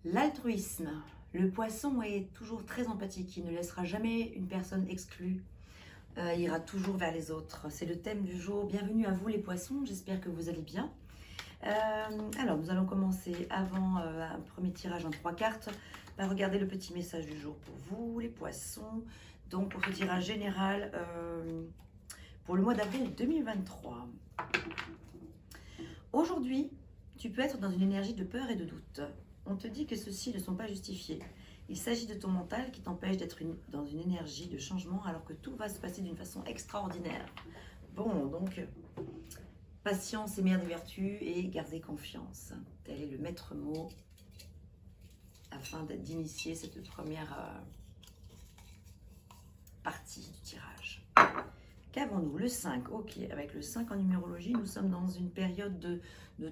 L'altruisme. Le poisson est toujours très empathique, il ne laissera jamais une personne exclue, il ira toujours vers les autres. C'est le thème du jour. Bienvenue à vous les poissons, j'espère que vous allez bien. Alors nous allons commencer avant un premier tirage en 3 cartes par regarder le petit message du jour pour vous les poissons. Donc pour ce tirage général pour le mois d'avril 2023. Aujourd'hui, tu peux être dans une énergie de peur et de doute. On te dit que ceux-ci ne sont pas justifiés. Il s'agit de ton mental qui t'empêche d'être dans une énergie de changement alors que tout va se passer d'une façon extraordinaire. Bon, donc, patience est mère des vertus et gardez confiance. Tel est le maître mot afin d'initier cette première partie du tirage. Qu'avons-nous? Le 5, ok. Avec le 5 en numérologie, nous sommes dans une période de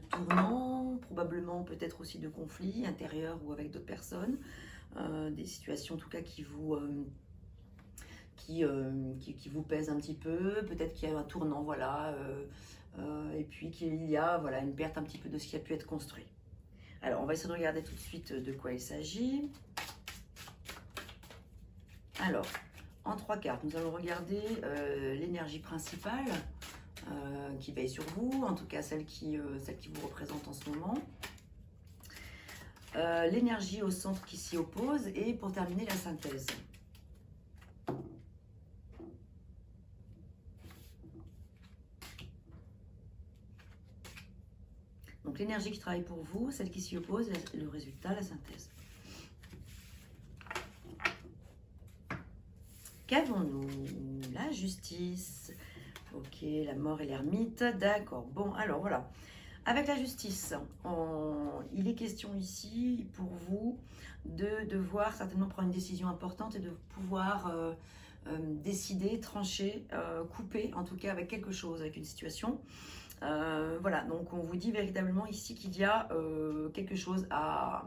tournant, probablement peut-être aussi de conflits intérieurs ou avec d'autres personnes. Des situations en tout cas qui vous pèsent un petit peu. Peut-être qu'il y a un tournant, voilà. Et puis qu'il y a voilà, une perte un petit peu de ce qui a pu être construit. Alors, on va essayer de regarder tout de suite de quoi il s'agit. Alors, en 3 cartes, nous allons regarder l'énergie principale qui veille sur vous, en tout cas celle qui vous représente en ce moment. L'énergie au centre qui s'y oppose et pour terminer la synthèse. Donc l'énergie qui travaille pour vous, celle qui s'y oppose, le résultat, la synthèse. Qu'avons-nous? La justice. Ok, la mort et l'ermite. D'accord. Bon, alors voilà. Avec la justice, il est question ici pour vous de devoir certainement prendre une décision importante et de pouvoir décider, trancher, couper, en tout cas avec quelque chose, avec une situation. Voilà, donc on vous dit véritablement ici qu'il y a quelque chose à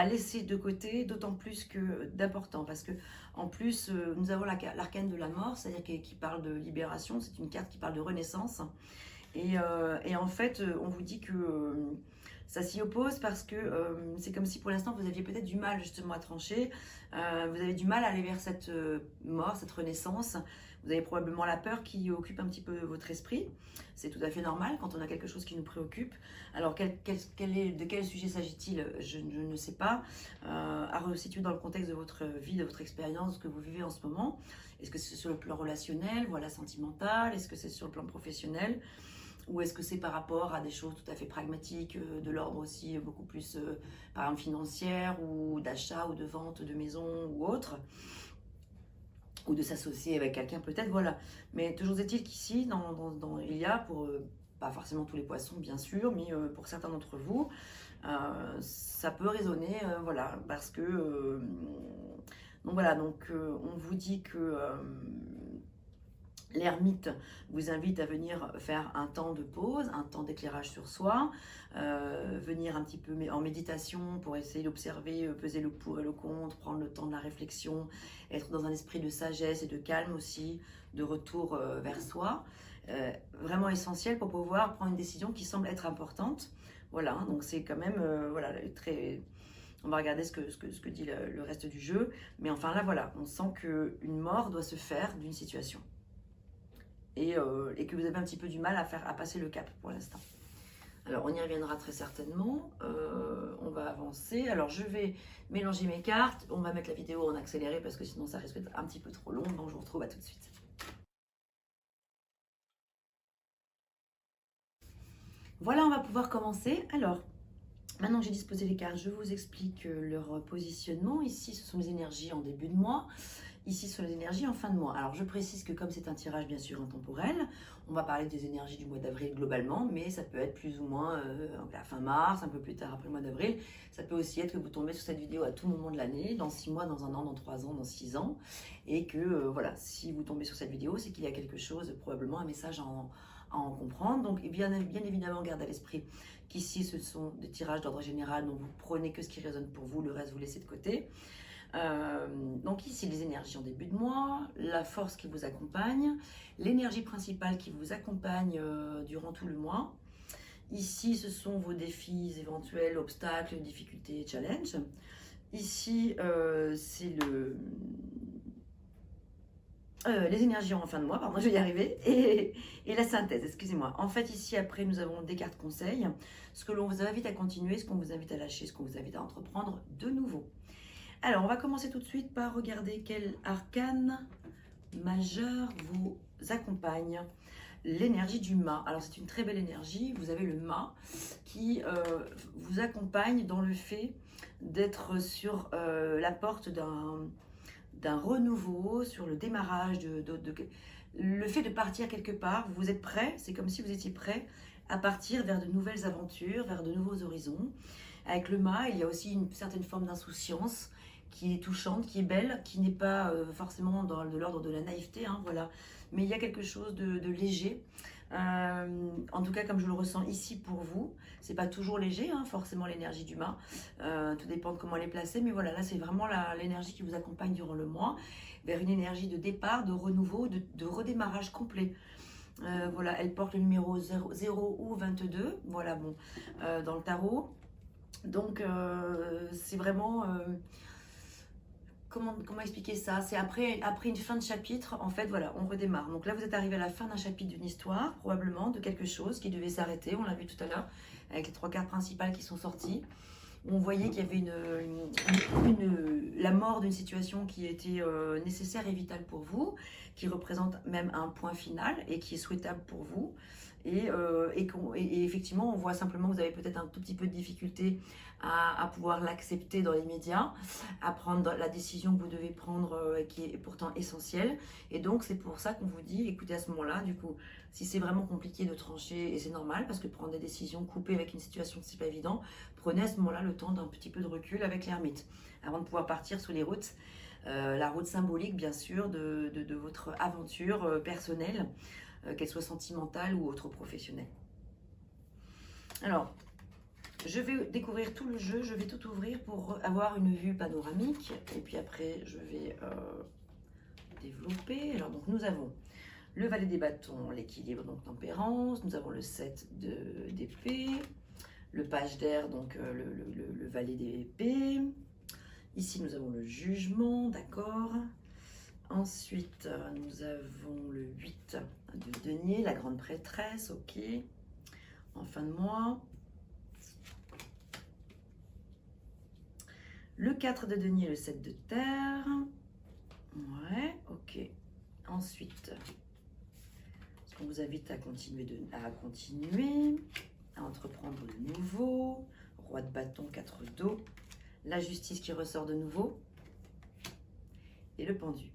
laisser de côté, d'autant plus que d'important, parce que en plus nous avons l'arcane de la mort, c'est-à-dire qui parle de libération, c'est une carte qui parle de renaissance, et en fait on vous dit que ça s'y oppose parce que c'est comme si pour l'instant vous aviez peut-être du mal justement à trancher, vous avez du mal à aller vers cette mort, cette renaissance. Vous avez probablement la peur qui occupe un petit peu votre esprit. C'est tout à fait normal quand on a quelque chose qui nous préoccupe. Alors, de quel sujet s'agit-il? Je ne sais pas. À resituer dans le contexte de votre vie, de votre expérience, de ce que vous vivez en ce moment. Est-ce que c'est sur le plan relationnel, voilà, sentimental? Est-ce que c'est sur le plan professionnel? Ou est-ce que c'est par rapport à des choses tout à fait pragmatiques, de l'ordre aussi beaucoup plus, par exemple, financière, ou d'achat, ou de vente de maison, ou autre, ou de s'associer avec quelqu'un peut-être, voilà. Mais toujours est-il qu'ici, il y a pour, pas forcément tous les poissons bien sûr, mais pour certains d'entre vous, ça peut résonner, voilà, parce que, donc voilà, donc on vous dit que l'ermite vous invite à venir faire un temps de pause, un temps d'éclairage sur soi, venir un petit peu en méditation pour essayer d'observer, peser le pour et le contre, prendre le temps de la réflexion, être dans un esprit de sagesse et de calme aussi, de retour vers soi. Vraiment essentiel pour pouvoir prendre une décision qui semble être importante. Voilà, hein, donc c'est quand même voilà, très... On va regarder ce que dit le reste du jeu. Mais enfin là, voilà, on sent qu'une mort doit se faire d'une situation. Et que vous avez un petit peu du mal à passer le cap pour l'instant. Alors on y reviendra très certainement, on va avancer. Alors je vais mélanger mes cartes, on va mettre la vidéo en accéléré parce que sinon ça risque d'être un petit peu trop long, donc je vous retrouve à tout de suite. Voilà, on va pouvoir commencer. Alors, maintenant que j'ai disposé les cartes, je vous explique leur positionnement. Ici, ce sont les énergies en début de mois. Ici, ce sont les énergies en fin de mois. Alors, je précise que comme c'est un tirage bien sûr intemporel, on va parler des énergies du mois d'avril globalement, mais ça peut être plus ou moins à fin mars, un peu plus tard après le mois d'avril. Ça peut aussi être que vous tombez sur cette vidéo à tout moment de l'année, dans 6 mois, dans un an, dans 3 ans, dans 6 ans. Et que, voilà, si vous tombez sur cette vidéo, c'est qu'il y a quelque chose, probablement un message à en comprendre. Donc, bien évidemment, gardez à l'esprit qu'ici, ce sont des tirages d'ordre général, donc vous prenez que ce qui résonne pour vous, le reste, vous laissez de côté. Donc ici les énergies en début de mois, la force qui vous accompagne, l'énergie principale qui vous accompagne durant tout le mois. Ici, ce sont vos défis éventuels, obstacles, difficultés, challenges. Ici, c'est les énergies en fin de mois, pardon, je vais y arriver, et la synthèse, excusez-moi. En fait, ici, après, nous avons des cartes conseils, ce que l'on vous invite à continuer, ce qu'on vous invite à lâcher, ce qu'on vous invite à entreprendre de nouveau. Alors, on va commencer tout de suite par regarder quel arcane majeur vous accompagne. L'énergie du mât. Alors, c'est une très belle énergie. Vous avez le mât qui vous accompagne dans le fait d'être sur la porte d'un renouveau, sur le démarrage, le fait de partir quelque part. Vous êtes prêt, c'est comme si vous étiez prêt à partir vers de nouvelles aventures, vers de nouveaux horizons. Avec le mât, il y a aussi une certaine forme d'insouciance qui est touchante, qui est belle, qui n'est pas forcément de l'ordre de la naïveté, hein, voilà. Mais il y a quelque chose de léger. En tout cas, comme je le ressens ici pour vous, c'est pas toujours léger, hein, forcément l'énergie du mât. Tout dépend de comment elle est placée, mais voilà, là c'est vraiment l'énergie qui vous accompagne durant le mois, vers une énergie de départ, de renouveau, de redémarrage complet. Voilà, elle porte le numéro 0 ou 22, voilà, bon, dans le tarot. Donc, c'est vraiment... Comment expliquer ça? C'est après une fin de chapitre, en fait, voilà, on redémarre. Donc là, vous êtes arrivé à la fin d'un chapitre d'une histoire, probablement, de quelque chose qui devait s'arrêter. On l'a vu tout à l'heure, avec les 3 cartes principales qui sont sorties. On voyait qu'il y avait la mort d'une situation qui était nécessaire et vitale pour vous, qui représente même un point final et qui est souhaitable pour vous. Et effectivement, on voit simplement que vous avez peut-être un tout petit peu de difficulté à pouvoir l'accepter dans les médias, à prendre la décision que vous devez prendre qui est pourtant essentielle. Et donc, c'est pour ça qu'on vous dit, écoutez, à ce moment-là, du coup, si c'est vraiment compliqué de trancher, et c'est normal, parce que prendre des décisions coupées avec une situation, c'est pas évident, prenez à ce moment-là le temps d'un petit peu de recul avec l'ermite, avant de pouvoir partir sur les routes. La route symbolique, bien sûr, de votre aventure personnelle, qu'elle soit sentimentale ou autre professionnelle. Alors, je vais découvrir tout le jeu, je vais tout ouvrir pour avoir une vue panoramique, et puis après, je vais développer. Alors, donc, nous avons le valet des bâtons, l'équilibre, donc tempérance, nous avons le 7 d'épée, le page d'air, donc le valet d'épée. Ici, nous avons le jugement, d'accord. Ensuite, nous avons le 8 de denier, la grande prêtresse, ok. En fin de mois. Le 4 de denier, le 7 de terre. Ouais, ok. Ensuite, on vous invite à continuer, à entreprendre de nouveau. Roi de bâton, 4 d'eau. La justice qui ressort de nouveau. Et le pendu.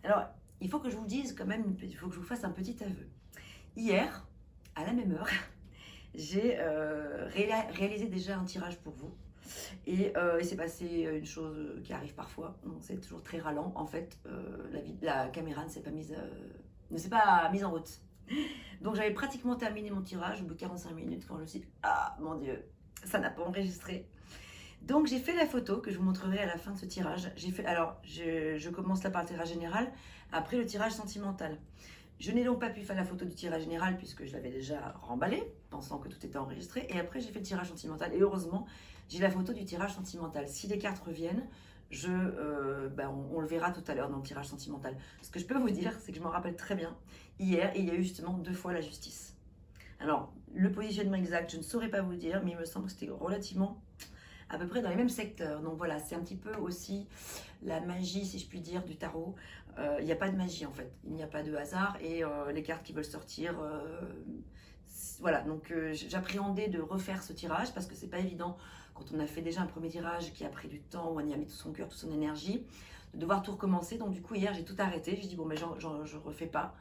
Alors, il faut que je vous dise quand même, il faut que je vous fasse un petit aveu. Hier, à la même heure, j'ai réalisé déjà un tirage pour vous. Et il s'est passé une chose qui arrive parfois. C'est toujours très ralent. En fait, la caméra ne s'est pas mise en route. Donc, j'avais pratiquement terminé mon tirage au bout de 45 minutes quand je me suis dit, ah mon Dieu, ça n'a pas enregistré. Donc j'ai fait la photo que je vous montrerai à la fin de ce tirage. Alors je commence là par le tirage général, après le tirage sentimental. Je n'ai donc pas pu faire la photo du tirage général puisque je l'avais déjà remballé, pensant que tout était enregistré. Et après j'ai fait le tirage sentimental et heureusement j'ai la photo du tirage sentimental. Si les cartes reviennent, on le verra tout à l'heure dans le tirage sentimental. Ce que je peux vous dire, c'est que je m'en rappelle très bien. Hier, il y a eu justement 2 fois la justice. Alors le positionnement exact, je ne saurais pas vous dire, mais il me semble que c'était relativement... à peu près dans les mêmes secteurs. Donc voilà, c'est un petit peu aussi la magie, si je puis dire, du tarot. Il n'y a pas de magie en fait, il n'y a pas de hasard et les cartes qui veulent sortir, voilà. Donc j'appréhendais de refaire ce tirage parce que c'est pas évident quand on a fait déjà un premier tirage qui a pris du temps, où on y a mis tout son cœur, toute son énergie, de devoir tout recommencer. Donc du coup hier j'ai tout arrêté, j'ai dit bon mais je refais pas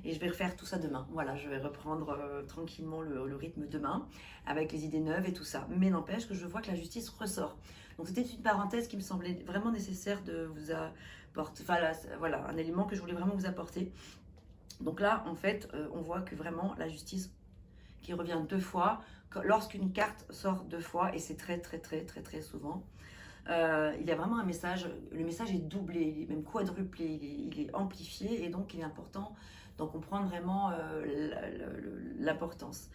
et je vais refaire tout ça demain. Voilà, je vais reprendre tranquillement le rythme demain avec les idées neuves et tout ça. Mais n'empêche que je vois que la justice ressort. Donc c'était une parenthèse qui me semblait vraiment nécessaire de vous apporter, enfin là, voilà, un élément que je voulais vraiment vous apporter. Donc là en fait on voit que vraiment la justice qui revient 2 fois, lorsqu'une carte sort 2 fois, et c'est très souvent, il y a vraiment un message, le message est doublé, il est même quadruplé, il est amplifié, et donc il est important d'en comprendre vraiment l'importance.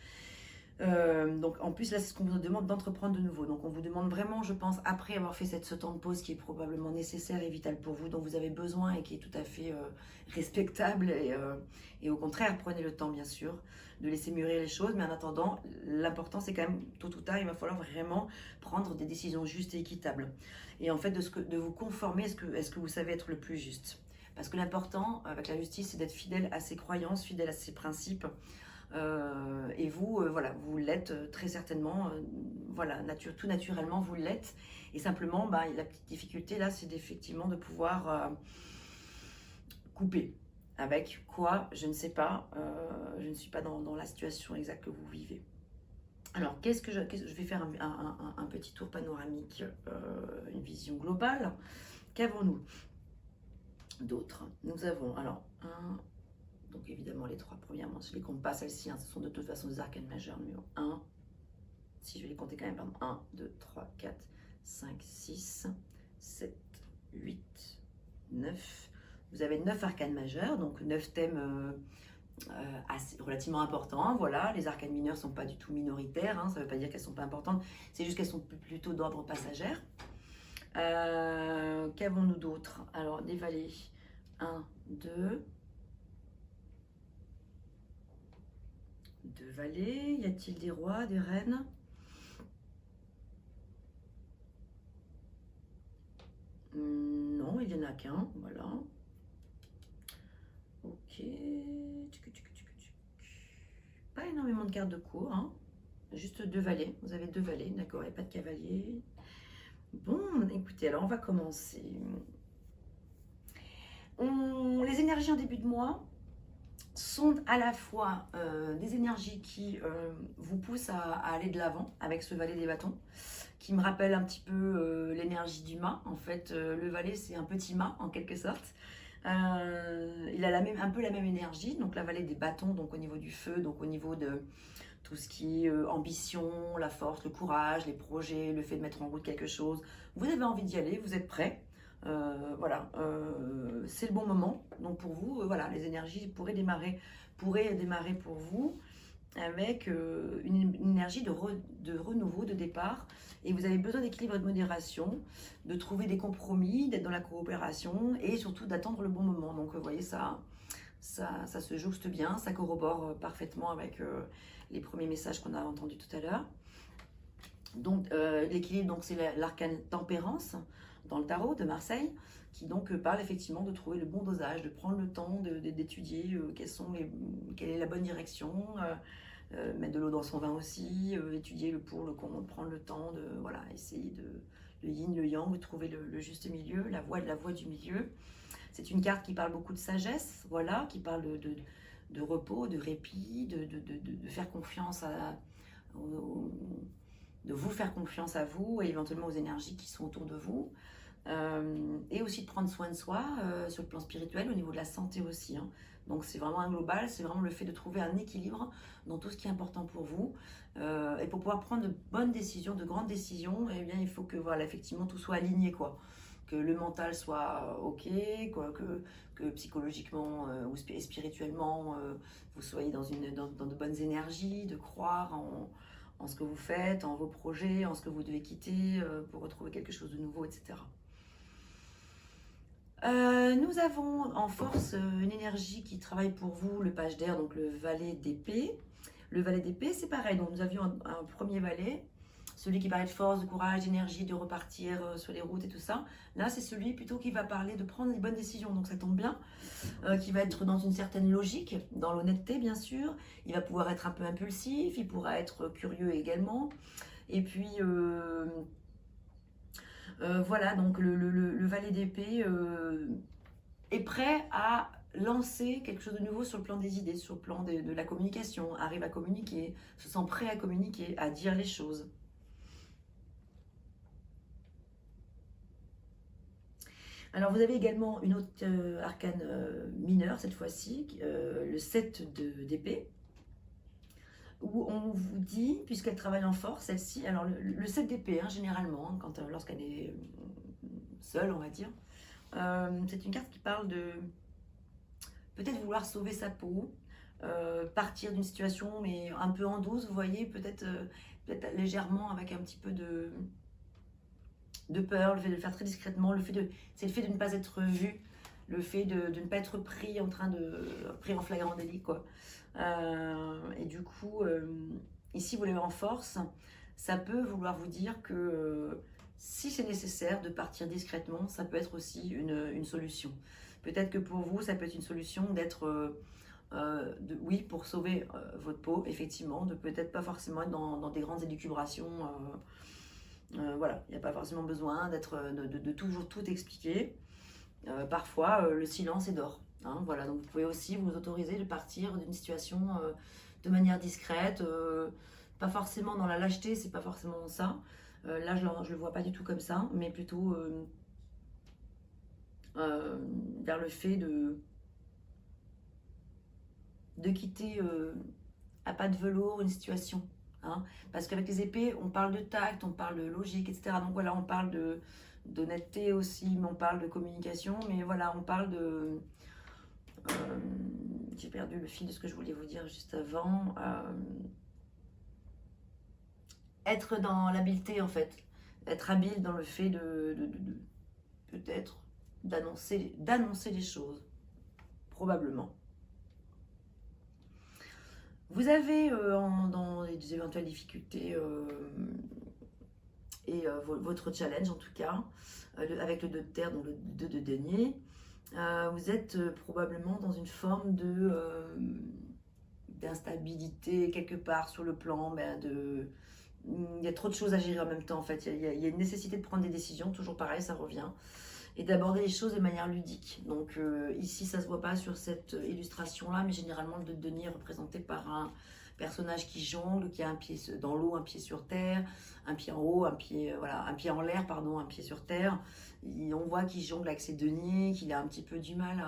Donc en plus là c'est ce qu'on vous demande d'entreprendre de nouveau. Donc on vous demande vraiment, je pense, après avoir fait ce temps de pause qui est probablement nécessaire et vital pour vous, dont vous avez besoin et qui est tout à fait respectable. Et au contraire, prenez le temps bien sûr de laisser mûrir les choses. Mais en attendant, l'important c'est quand même, tôt ou tard, il va falloir vraiment prendre des décisions justes et équitables. Et en fait de vous conformer à ce que vous savez être le plus juste. Parce que l'important avec la justice, c'est d'être fidèle à ses croyances, fidèle à ses principes. Et vous, voilà, vous l'êtes très certainement, voilà, tout naturellement, vous l'êtes. Et simplement, bah, la petite difficulté là, c'est effectivement de pouvoir couper. Avec quoi, je ne sais pas, je ne suis pas dans la situation exacte que vous vivez. Alors, je vais faire un petit tour panoramique, une vision globale. Qu'avons-nous d'autres? Nous avons, alors, donc évidemment les trois premièrement, je les compte pas celles-ci, hein, ce sont de toute façon des arcanes majeures numéro 1, si je vais les compter quand même, pardon, 1, 2, 3, 4, 5, 6, 7, 8, 9. Vous avez 9 arcanes majeures, donc 9 thèmes relativement importants. Voilà, les arcanes mineures ne sont pas du tout minoritaires, hein, ça ne veut pas dire qu'elles ne sont pas importantes, c'est juste qu'elles sont plutôt d'ordre passagère. Qu'avons-nous d'autre? Alors, des valets, 1, 2, valets, y a-t-il des rois, des reines? Non, il n'y en a qu'un, voilà. Ok. Pas énormément de cartes de cour, hein. Juste 2 valets. Vous avez 2 valets, d'accord, il n'y a pas de cavalier. Bon, écoutez, alors on va commencer. Les énergies en début de mois sont à la fois des énergies qui vous poussent à aller de l'avant avec ce valet des bâtons, qui me rappelle un petit peu l'énergie du mât. En fait, le valet, c'est un petit mât en quelque sorte. Il a un peu la même énergie, donc la vallée des bâtons, donc au niveau du feu, donc au niveau de tout ce qui est ambition, la force, le courage, les projets, le fait de mettre en route quelque chose. Vous avez envie d'y aller, vous êtes prêt. Voilà, c'est le bon moment. Donc pour vous, voilà, les énergies pourraient démarrer pour vous avec une énergie de renouveau, de départ. Et vous avez besoin d'équilibre et de modération, de trouver des compromis, d'être dans la coopération et surtout d'attendre le bon moment. Donc vous voyez, ça se jouxte bien, ça corrobore parfaitement avec les premiers messages qu'on a entendus tout à l'heure. Donc l'équilibre, c'est l'arcane tempérance dans le tarot de Marseille, qui donc parle effectivement de trouver le bon dosage, de prendre le temps d'étudier quelle est la bonne direction, mettre de l'eau dans son vin aussi, étudier le pour, le contre, prendre le temps de voilà, essayer le yin, le yang, de trouver le juste milieu, la voie du milieu. C'est une carte qui parle beaucoup de sagesse, voilà, qui parle de repos, de répit, de faire confiance de vous faire confiance à vous et éventuellement aux énergies qui sont autour de vous. Et aussi de prendre soin de soi sur le plan spirituel, au niveau de la santé aussi. Hein. Donc c'est vraiment un global, c'est vraiment le fait de trouver un équilibre dans tout ce qui est important pour vous. Et pour pouvoir prendre de bonnes décisions, de grandes décisions, eh bien, il faut que voilà, effectivement tout soit aligné, quoi. Que le mental soit ok, quoi, que psychologiquement ou spirituellement vous soyez dans de bonnes énergies, de croire en ce que vous faites, en vos projets, en ce que vous devez quitter pour retrouver quelque chose de nouveau, etc. Nous avons en force une énergie qui travaille pour vous, le page d'air, donc le valet d'épée. Le valet d'épée, c'est pareil. Donc nous avions un premier valet, celui qui parlait de force, de courage, d'énergie, de repartir sur les routes et tout ça. Là, c'est celui plutôt qui va parler de prendre les bonnes décisions. Donc ça tombe bien, qui va être dans une certaine logique, dans l'honnêteté bien sûr. Il va pouvoir être un peu impulsif, il pourra être curieux également. Et puis... voilà, donc le valet d'épée est prêt à lancer quelque chose de nouveau sur le plan des idées, sur le plan de la communication, arrive à communiquer, se sent prêt à communiquer, à dire les choses. Alors vous avez également une autre arcane mineure cette fois-ci, le 7 d'épée, où on vous dit, puisqu'elle travaille en force, celle-ci, alors le 7 d'épée, hein, généralement, hein, lorsqu'elle est seule, on va dire, c'est une carte qui parle de peut-être vouloir sauver sa peau, partir d'une situation, mais un peu en douce, vous voyez, peut-être légèrement avec un petit peu de peur, le fait de le faire très discrètement, c'est le fait de ne pas être vu, le fait de ne pas être pris pris en flagrant délit, quoi. Et du coup, ici, vous l'avez en force, ça peut vouloir vous dire que si c'est nécessaire de partir discrètement, ça peut être aussi une solution. Peut-être que pour vous, ça peut être une solution d'être, oui, pour sauver votre peau, effectivement, de peut-être pas forcément être dans des grandes élucubrations. Voilà, il n'y a pas forcément besoin de toujours tout expliquer. Parfois, le silence est d'or. Hein, voilà, donc vous pouvez aussi vous autoriser de partir d'une situation de manière discrète, pas forcément dans la lâcheté, c'est pas forcément ça. Là, je le vois pas du tout comme ça, mais plutôt vers le fait de quitter à pas de velours une situation. Hein, parce qu'avec les épées, on parle de tact, on parle de logique, etc. Donc voilà, on parle d'honnêteté aussi, mais on parle de communication, mais voilà, on parle de... j'ai perdu le fil de ce que je voulais vous dire juste avant. Être dans l'habileté, en fait. Être habile dans le fait peut-être d'annoncer les choses. Probablement. Vous avez dans les éventuelles difficultés et votre challenge en tout cas, avec le 2 de terre, donc le 2 de denier, vous êtes probablement dans une forme d'instabilité quelque part sur le plan il y a trop de choses à gérer en même temps en fait, il y a une nécessité de prendre des décisions, toujours pareil, ça revient, et d'aborder les choses de manière ludique. Donc ici, ça ne se voit pas sur cette illustration-là, mais généralement le 2 de denier est représenté par un personnage qui jongle, qui a un pied dans l'eau, un pied sur terre, un pied en haut, un pied en l'air, pardon, un pied sur terre. On voit qu'il jongle avec ses deniers, qu'il a un petit peu du mal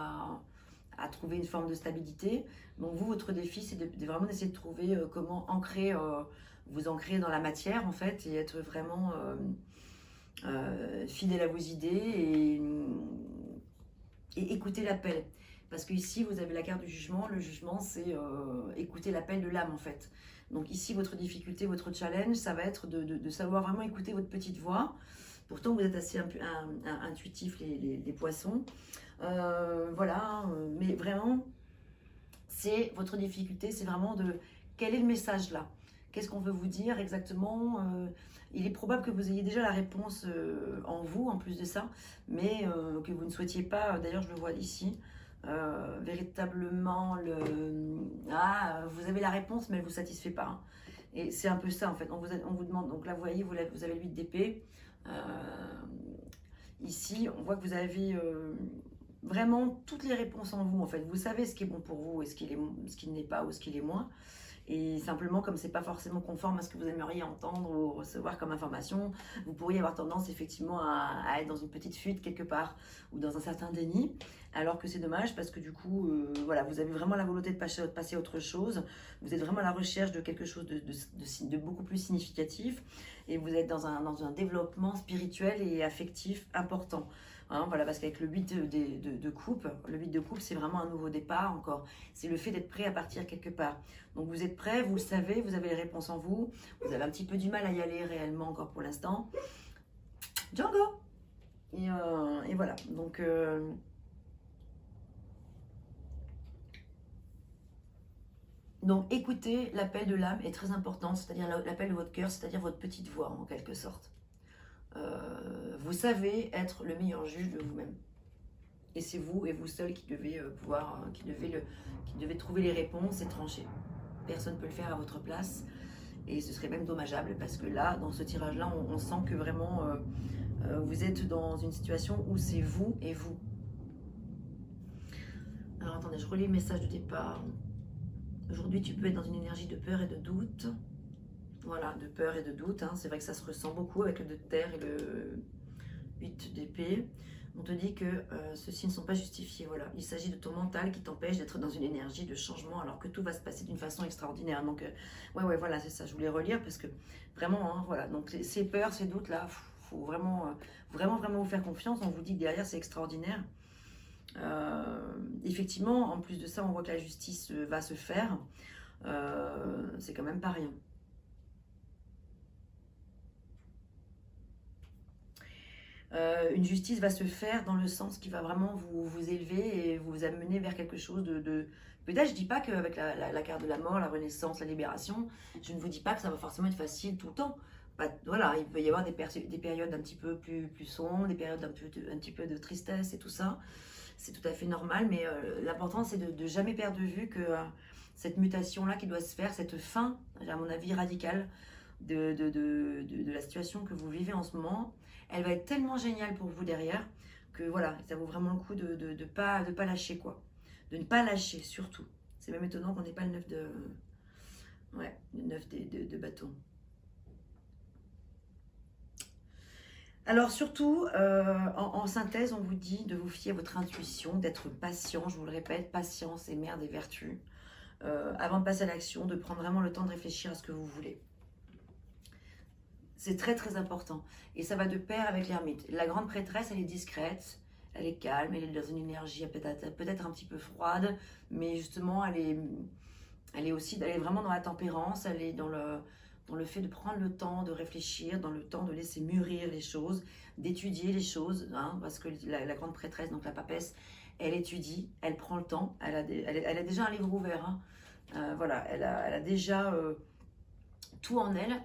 à trouver une forme de stabilité. Donc vous, votre défi, c'est de vraiment essayer de trouver comment vous ancrer dans la matière en fait, et être vraiment... fidèle à vos idées et écouter l'appel. Parce que ici, vous avez la carte du jugement. Le jugement, c'est écouter l'appel de l'âme, en fait. Donc ici, votre difficulté, votre challenge, ça va être de savoir vraiment écouter votre petite voix. Pourtant, vous êtes assez intuitifs, les poissons. Voilà, mais vraiment, c'est votre difficulté, c'est vraiment quel est le message là? Qu'est-ce qu'on veut vous dire exactement? Il est probable que vous ayez déjà la réponse en vous, en plus de ça, mais que vous ne souhaitiez pas, d'ailleurs je le vois ici, véritablement vous avez la réponse, mais elle ne vous satisfait pas. Hein. Et c'est un peu ça en fait, on vous demande, donc là vous voyez, vous avez l'8 d'épée. Ici, on voit que vous avez vraiment toutes les réponses en vous en fait. Vous savez ce qui est bon pour vous et ce qui ne l'est pas ou ce qui l'est moins. Et simplement, comme c'est pas forcément conforme à ce que vous aimeriez entendre ou recevoir comme information, vous pourriez avoir tendance effectivement à être dans une petite fuite quelque part ou dans un certain déni, alors que c'est dommage parce que du coup, voilà, vous avez vraiment la volonté de passer à autre chose, vous êtes vraiment à la recherche de quelque chose de beaucoup plus significatif et vous êtes dans un développement spirituel et affectif important. Hein, voilà, parce qu'avec le 8 de coupe, le 8 de coupe, c'est vraiment un nouveau départ encore. C'est le fait d'être prêt à partir quelque part. Donc vous êtes prêt, vous le savez, vous avez les réponses en vous. Vous avez un petit peu du mal à y aller réellement encore pour l'instant. Django et voilà. Donc écoutez, l'appel de l'âme est très important, c'est-à-dire l'appel de votre cœur, c'est-à-dire votre petite voix en quelque sorte. Vous savez être le meilleur juge de vous-même. Et c'est vous et vous seul qui devez qui devez trouver les réponses et trancher. Personne ne peut le faire à votre place. Et ce serait même dommageable parce que là, dans ce tirage-là, on sent que vraiment vous êtes dans une situation où c'est vous et vous. Alors attendez, je relis le message de départ. Aujourd'hui, tu peux être dans une énergie de peur et de doute. Voilà, de peur et de doute. Hein. C'est vrai que ça se ressent beaucoup avec le 2 de terre et le 8 d'épée. On te dit que ceux-ci ne sont pas justifiés. Voilà. Il s'agit de ton mental qui t'empêche d'être dans une énergie de changement alors que tout va se passer d'une façon extraordinaire. Donc, ouais, voilà, c'est ça. Je voulais relire parce que vraiment, hein, voilà. Donc, ces peurs, ces doutes-là, il faut vraiment vous faire confiance. On vous dit que derrière, c'est extraordinaire. Effectivement, en plus de ça, on voit que la justice va se faire. C'est quand même pas rien. Une justice va se faire dans le sens qui va vraiment vous élever et vous amener vers quelque chose de... Peut-être, je dis pas qu'avec la carte de la mort, la renaissance, la libération, je ne vous dis pas que ça va forcément être facile tout le temps. Voilà, il peut y avoir des périodes un petit peu plus sombres, des périodes un petit peu de tristesse et tout ça. C'est tout à fait normal, mais l'important c'est de jamais perdre de vue que cette mutation-là qui doit se faire, cette fin, à mon avis, radicale de la situation que vous vivez en ce moment, elle va être tellement géniale pour vous derrière que voilà, ça vaut vraiment le coup de pas lâcher quoi. De ne pas lâcher surtout. C'est même étonnant qu'on n'ait pas le 9 de... Ouais, le 9 de bâton. Alors surtout, en synthèse, on vous dit de vous fier à votre intuition, d'être patient, je vous le répète, patience est mère des vertus. Avant de passer à l'action, de prendre vraiment le temps de réfléchir à ce que vous voulez. C'est très très important. Et ça va de pair avec l'ermite. La grande prêtresse, elle est discrète, elle est calme, elle est dans une énergie peut-être un petit peu froide, mais justement, elle est vraiment dans la tempérance, elle est dans le fait de prendre le temps de réfléchir, dans le temps de laisser mûrir les choses, d'étudier les choses, hein, parce que la grande prêtresse, donc la papesse, elle étudie, elle prend le temps, elle a déjà un livre ouvert, hein. Voilà, elle a déjà tout en elle.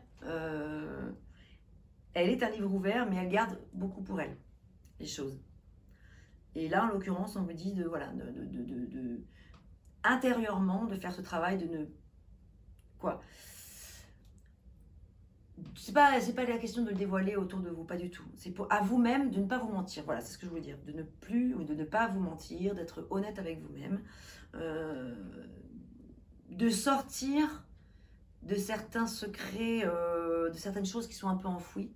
Elle est un livre ouvert, mais elle garde beaucoup pour elle, les choses. Et là, en l'occurrence, on me dit intérieurement, de faire ce travail de ne... Quoi? C'est pas la question de le dévoiler autour de vous, pas du tout. C'est à vous-même de ne pas vous mentir. Voilà, c'est ce que je voulais dire. De ne pas vous mentir, d'être honnête avec vous-même. De sortir de certains secrets, de certaines choses qui sont un peu enfouies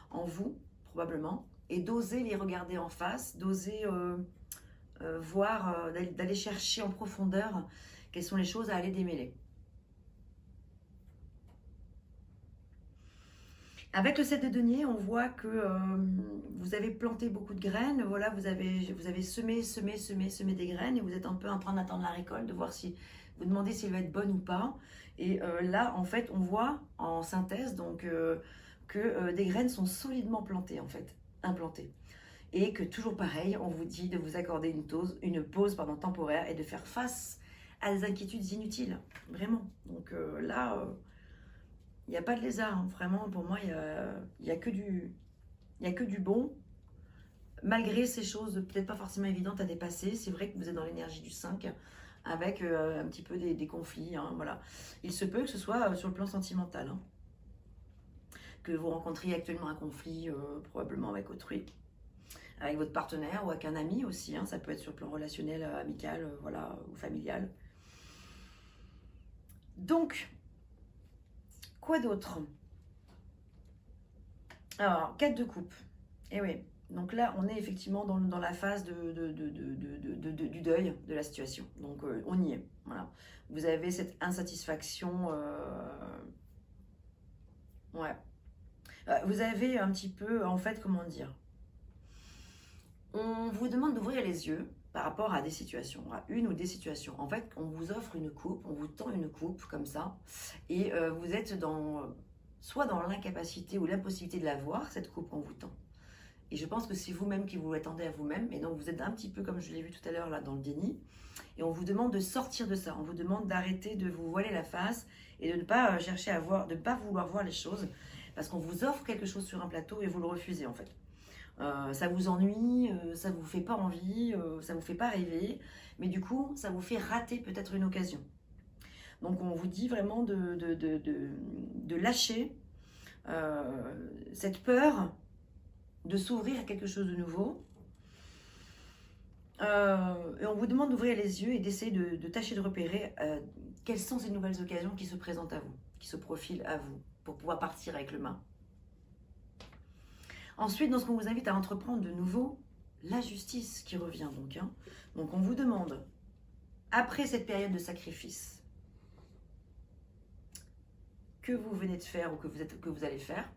en vous, probablement, et d'oser les regarder en face, d'oser voir, d'aller chercher en profondeur quelles sont les choses à aller démêler. Avec le 7 de denier, on voit que vous avez planté beaucoup de graines, voilà, vous avez semé des graines et vous êtes un peu en train d'attendre la récolte, de voir si vous demandez si elle va être bonne ou pas. Et là, en fait, on voit en synthèse donc que des graines sont solidement plantées, en fait, implantées. Et que toujours pareil, on vous dit de vous accorder une pause temporaire et de faire face à des inquiétudes inutiles, vraiment. Donc là, il n'y a pas de lézard, hein. Vraiment, pour moi, il y a que du bon. Malgré ces choses peut-être pas forcément évidentes à dépasser, c'est vrai que vous êtes dans l'énergie du 5, avec un petit peu des conflits, hein, voilà. Il se peut que ce soit sur le plan sentimental, hein, que vous rencontriez actuellement un conflit, probablement avec autrui, avec votre partenaire ou avec un ami aussi, hein, ça peut être sur le plan relationnel, amical, voilà, ou familial. Donc, quoi d'autre? Alors, 4 de coupe. Eh oui, donc là, on est effectivement dans la phase du deuil de la situation. Donc, on y est. Voilà. Vous avez cette insatisfaction. Ouais. Vous avez un petit peu, en fait, comment dire? On vous demande d'ouvrir les yeux par rapport à des situations, à une ou des situations. En fait, on vous offre une coupe, on vous tend une coupe comme ça, et vous êtes soit dans l'incapacité ou l'impossibilité de la voir, cette coupe qu'on vous tend. Et je pense que c'est vous-même qui vous l'attendez à vous-même, et donc vous êtes un petit peu, comme je l'ai vu tout à l'heure, là, dans le déni, et on vous demande de sortir de ça, on vous demande d'arrêter de vous voiler la face, et de ne pas chercher à voir, de ne pas vouloir voir les choses, parce qu'on vous offre quelque chose sur un plateau, et vous le refusez, en fait. Ça vous ennuie, ça vous fait pas envie, ça vous fait pas rêver, mais du coup, ça vous fait rater peut-être une occasion. Donc, on vous dit vraiment de lâcher cette peur de s'ouvrir à quelque chose de nouveau. Et on vous demande d'ouvrir les yeux et d'essayer de tâcher de repérer quelles sont ces nouvelles occasions qui se présentent à vous, qui se profilent à vous, pour pouvoir partir avec le main. Ensuite, dans ce qu'on vous invite à entreprendre de nouveau, la justice qui revient donc. Hein. Donc on vous demande, après cette période de sacrifice, que vous venez de faire ou que vous allez faire,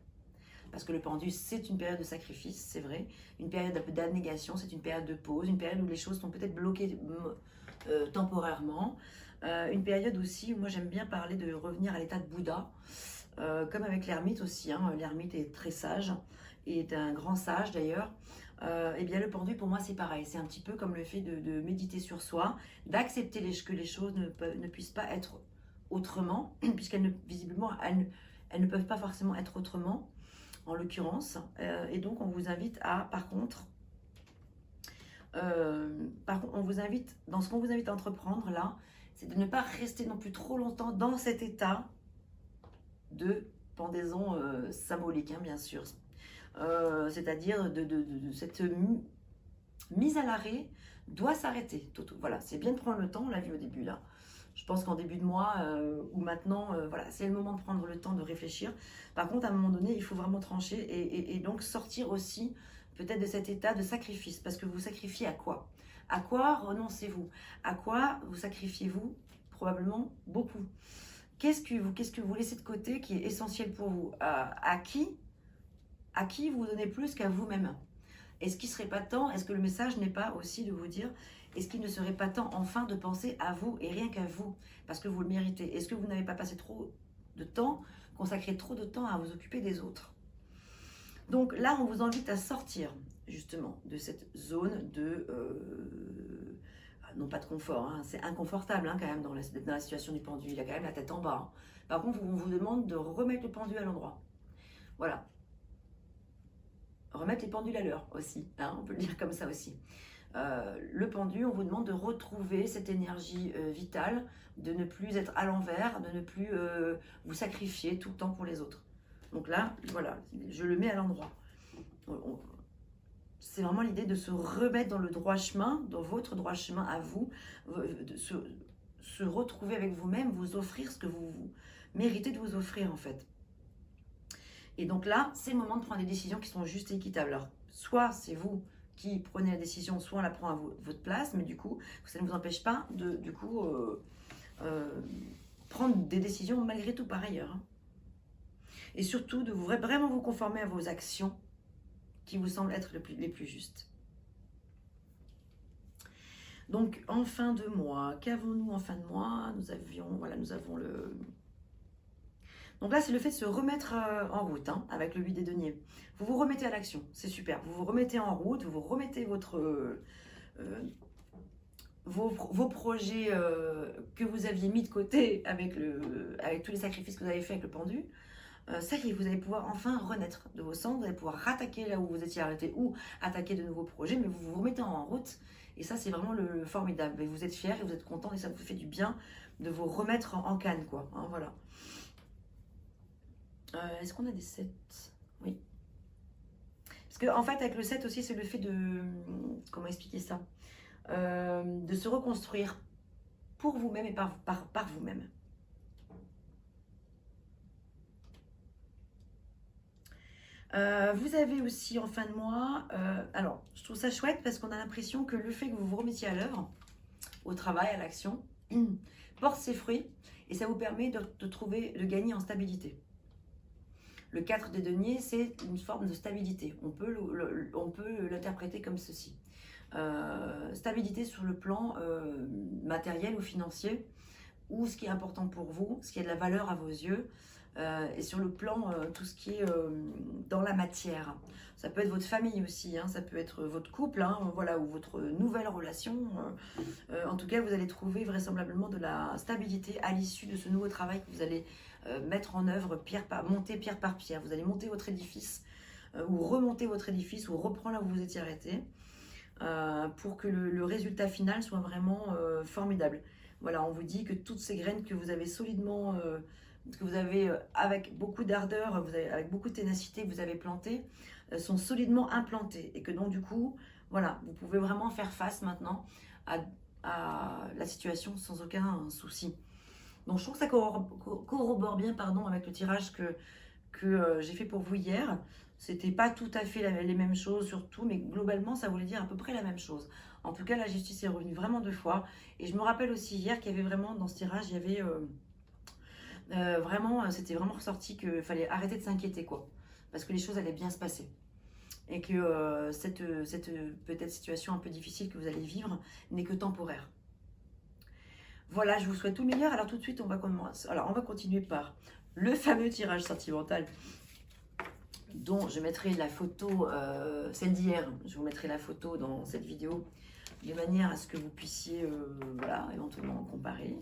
parce que le pendu, c'est une période de sacrifice, c'est vrai, une période d'abnégation, c'est une période de pause, une période où les choses sont peut-être bloquées temporairement, une période aussi où moi j'aime bien parler de revenir à l'état de Bouddha, comme avec l'ermite aussi, hein. L'ermite est très sage, et est un grand sage d'ailleurs. Eh bien le pendu pour moi c'est pareil, c'est un petit peu comme le fait de méditer sur soi, d'accepter que les choses ne puissent pas être autrement, puisqu'elles visiblement elles ne peuvent pas forcément être autrement, en l'occurrence. Et donc on vous invite à, par contre, on vous invite, dans ce qu'on vous invite à entreprendre là, c'est de ne pas rester non plus trop longtemps dans cet état de pendaison symbolique, hein, bien sûr. C'est-à-dire de cette mise à l'arrêt doit s'arrêter. Voilà, c'est bien de prendre le temps, on l'a vu au début là. Je pense qu'en début de mois ou maintenant, voilà, c'est le moment de prendre le temps de réfléchir. Par contre, à un moment donné, il faut vraiment trancher et donc sortir aussi peut-être de cet état de sacrifice. Parce que vous sacrifiez à quoi? À quoi renoncez-vous? À quoi vous sacrifiez-vous? Probablement beaucoup. Qu'est-ce que vous laissez de côté qui est essentiel pour vous? À qui vous donnez plus qu'à vous-même? Est-ce qu'il ne serait pas temps, est-ce que le message n'est pas aussi de vous dire, est-ce qu'il ne serait pas temps enfin de penser à vous et rien qu'à vous, parce que vous le méritez? Est-ce que vous n'avez pas passé trop de temps, consacré trop de temps à vous occuper des autres? Donc là, on vous invite à sortir justement de cette zone de, non pas de confort, hein, c'est inconfortable hein, quand même dans la situation du pendu, il a quand même la tête en bas. Hein. Par contre, on vous demande de remettre le pendu à l'endroit. Voilà. Remettre les pendules à l'heure aussi, hein, on peut le dire comme ça aussi. Le pendu, on vous demande de retrouver cette énergie vitale, de ne plus être à l'envers, de ne plus vous sacrifier tout le temps pour les autres. Donc là, voilà, je le mets à l'endroit. C'est vraiment l'idée de se remettre dans le droit chemin, dans votre droit chemin à vous, de se retrouver avec vous-même, vous offrir ce que vous méritez de vous offrir en fait. Et donc là, c'est le moment de prendre des décisions qui sont justes et équitables. Alors, soit c'est vous qui prenez la décision, soit on la prend à votre place, mais du coup, ça ne vous empêche pas de prendre des décisions malgré tout par ailleurs. Hein. Et surtout, de vraiment vous conformer à vos actions qui vous semblent être les plus justes. Donc, en fin de mois, qu'avons-nous en fin de mois? Nous avons le... Donc là, c'est le fait de se remettre en route hein, avec le 8 des deniers. Vous vous remettez à l'action, c'est super. Vous vous remettez en route, vous vous remettez vos projets que vous aviez mis de côté avec tous les sacrifices que vous avez fait avec le pendu. Ça y est, vous allez pouvoir enfin renaître de vos cendres, vous allez pouvoir rattaquer là où vous étiez arrêté ou attaquer de nouveaux projets, mais vous vous remettez en route. Et ça, c'est vraiment le formidable. Et vous êtes fiers et vous êtes contents et ça vous fait du bien de vous remettre en canne, quoi. Hein, voilà. Est-ce qu'on a des 7? Oui. Parce que en fait, avec le 7 aussi, c'est le fait de... Comment expliquer ça? De se reconstruire pour vous-même et par vous-même. Vous avez aussi en fin de mois... alors, je trouve ça chouette parce qu'on a l'impression que le fait que vous vous remettiez à l'œuvre, au travail, à l'action, porte ses fruits et ça vous permet de gagner en stabilité. Le 4 des deniers, c'est une forme de stabilité. On peut l'interpréter comme ceci. Stabilité sur le plan matériel ou financier, ou ce qui est important pour vous, ce qui a de la valeur à vos yeux, et sur le plan, tout ce qui est dans la matière. Ça peut être votre famille aussi, hein, ça peut être votre couple, hein, voilà, ou votre nouvelle relation. En tout cas, vous allez trouver vraisemblablement de la stabilité à l'issue de ce nouveau travail que vous allez mettre en œuvre monter pierre par pierre. Vous allez monter votre édifice, ou remonter votre édifice, ou reprendre là où vous étiez arrêté, pour que le résultat final soit vraiment formidable. Voilà, on vous dit que toutes ces graines que vous avez solidement, que vous avez avec beaucoup d'ardeur, avec beaucoup de ténacité, que vous avez plantées, sont solidement implantées. Et que donc du coup, voilà, vous pouvez vraiment faire face maintenant à la situation sans aucun souci. Donc je trouve que ça corrobore bien avec le tirage que j'ai fait pour vous hier. C'était pas tout à fait les mêmes choses surtout, mais globalement ça voulait dire à peu près la même chose. En tout cas, la justice est revenue vraiment 2 fois. Et je me rappelle aussi hier qu'il y avait vraiment dans ce tirage, il y avait vraiment, c'était vraiment ressorti qu'il fallait arrêter de s'inquiéter quoi. parce que les choses allaient bien se passer. Et que cette peut-être situation un peu difficile que vous allez vivre n'est que temporaire. Voilà, je vous souhaite tout le meilleur. Alors tout de suite, on va commencer. Alors on va continuer par le fameux tirage sentimental dont je mettrai la photo, celle d'hier. Je vous mettrai la photo dans cette vidéo de manière à ce que vous puissiez voilà, éventuellement comparer.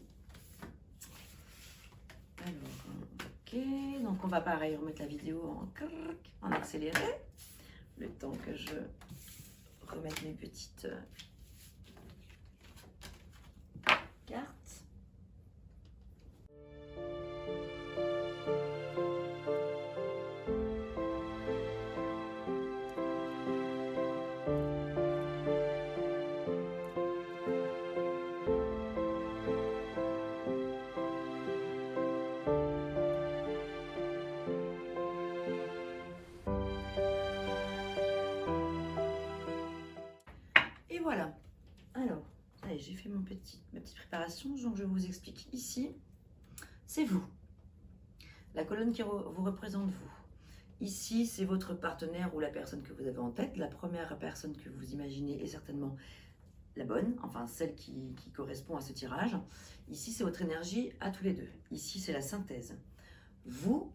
Alors, ok, donc on va pareil remettre la vidéo en accéléré, le temps que je remette mes petites cartes. Et voilà. Alors, allez, j'ai fait ma petite préparation, donc je vous explique ici. C'est vous. La colonne qui vous représente vous. Ici, c'est votre partenaire ou la personne que vous avez en tête. La première personne que vous imaginez est certainement la bonne, enfin celle qui correspond à ce tirage. Ici, c'est votre énergie à tous les deux. Ici, c'est la synthèse. Vous,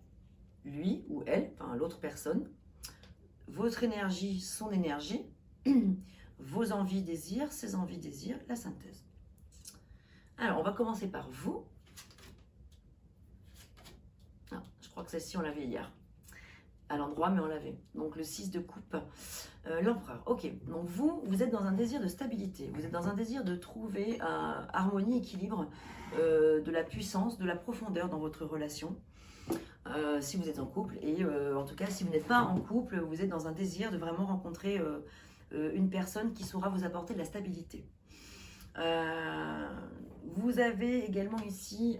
lui ou elle, enfin l'autre personne, votre énergie, son énergie, vos envies, désirs, ses envies, désirs, la synthèse. Alors, on va commencer par vous. Ah, je crois que celle-ci, on l'avait hier. À l'endroit, mais on l'avait. Donc, le 6 de coupe, l'empereur. Ok, donc vous êtes dans un désir de stabilité. Vous êtes dans un désir de trouver harmonie, équilibre, de la puissance, de la profondeur dans votre relation. Si vous êtes en couple. Et en tout cas, si vous n'êtes pas en couple, vous êtes dans un désir de vraiment rencontrer une personne qui saura vous apporter de la stabilité. Vous avez également ici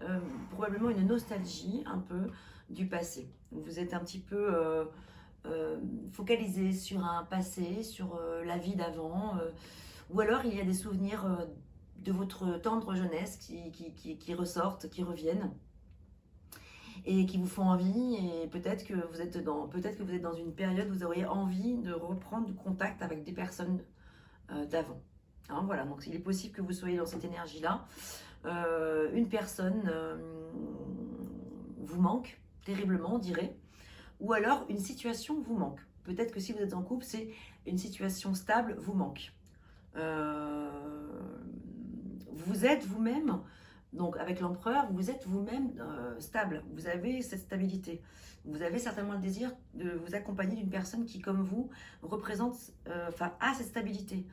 probablement une nostalgie un peu du passé. Vous êtes un petit peu focalisé sur un passé, sur la vie d'avant, ou alors il y a des souvenirs de votre tendre jeunesse qui ressortent, qui reviennent et qui vous font envie, et peut-être que vous êtes dans une période où vous auriez envie de reprendre contact avec des personnes d'avant. Hein, voilà, donc il est possible que vous soyez dans cette énergie-là. Une personne vous manque terriblement, on dirait, ou alors une situation vous manque. Peut-être que si vous êtes en couple, c'est une situation stable vous manque. Vous êtes vous-même, donc avec l'empereur, vous êtes vous-même stable. Vous avez cette stabilité. Vous avez certainement le désir de vous accompagner d'une personne qui, comme vous, représente, a cette stabilité.